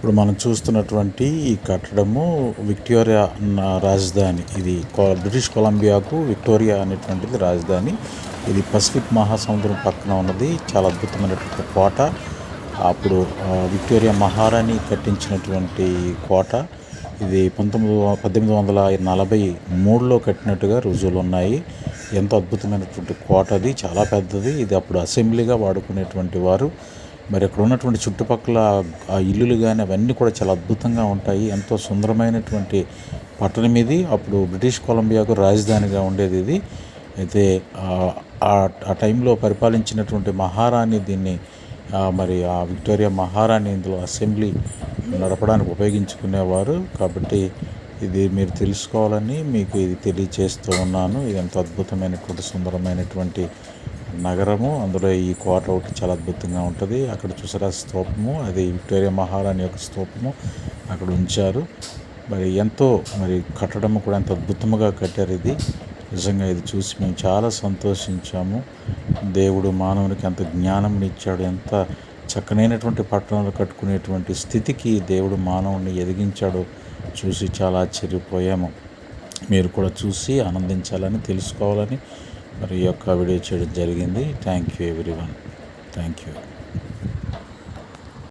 ఇప్పుడు మనం చూస్తున్నటువంటి ఈ కట్టడము విక్టోరియా రాజధాని. ఇది బ్రిటిష్ కొలంబియాకు విక్టోరియా అనేటువంటిది రాజధాని. ఇది పసిఫిక్ మహాసముద్రం పక్కన ఉన్నది. చాలా అద్భుతమైనటువంటి కోట. అప్పుడు విక్టోరియా మహారాణి కట్టించినటువంటి కోట. ఇది 1843లో కట్టినట్టుగా రుజువులు ఉన్నాయి. ఎంతో అద్భుతమైనటువంటి కోట. అది చాలా పెద్దది. ఇది అప్పుడు అసెంబ్లీగా వాడుకునేటువంటి వారు. మరి అక్కడ ఉన్నటువంటి చుట్టుపక్కల ఆ ఇల్లులు కానీ అవన్నీ కూడా చాలా అద్భుతంగా ఉంటాయి. ఎంతో సుందరమైనటువంటి పట్టణం ఇది. అప్పుడు బ్రిటిష్ కొలంబియాకు రాజధానిగా ఉండేది ఇది. అయితే ఆ టైంలో పరిపాలించినటువంటి మహారాణి దీన్ని మరి ఆ విక్టోరియా మహారాణి ఇందులో అసెంబ్లీ నడపడానికి ఉపయోగించుకునేవారు. కాబట్టి ఇది మీరు తెలుసుకోవాలని మీకు ఇది తెలియచేస్తూ ఉన్నాను. ఇది ఎంతో అద్భుతమైనటువంటి సుందరమైనటువంటి నగరము. అందులో ఈ కోట ఒకటి చాలా అద్భుతంగా ఉంటుంది. అక్కడ చూసారా స్తూపము, అది విక్టోరియా మహారాణి యొక్క స్తూపము అక్కడ ఉంచారు. మరి ఎంతో కట్టడము కూడా ఎంత అద్భుతంగా కట్టారు. ఇది నిజంగా ఇది చూసి మేము చాలా సంతోషించాము. దేవుడు మానవునికి ఎంత జ్ఞానం ఇచ్చాడు, ఎంత చక్కనైనటువంటి పట్టణాలు కట్టుకునేటువంటి స్థితికి దేవుడు మానవుని ఎదిగించాడో చూసి చాలా ఆశ్చర్యపోయాము. మీరు కూడా చూసి ఆనందించాలని, తెలుసుకోవాలని మరి ఈ యొక్క వీడియో చేయడం జరిగింది. Thank you everyone. Thank you.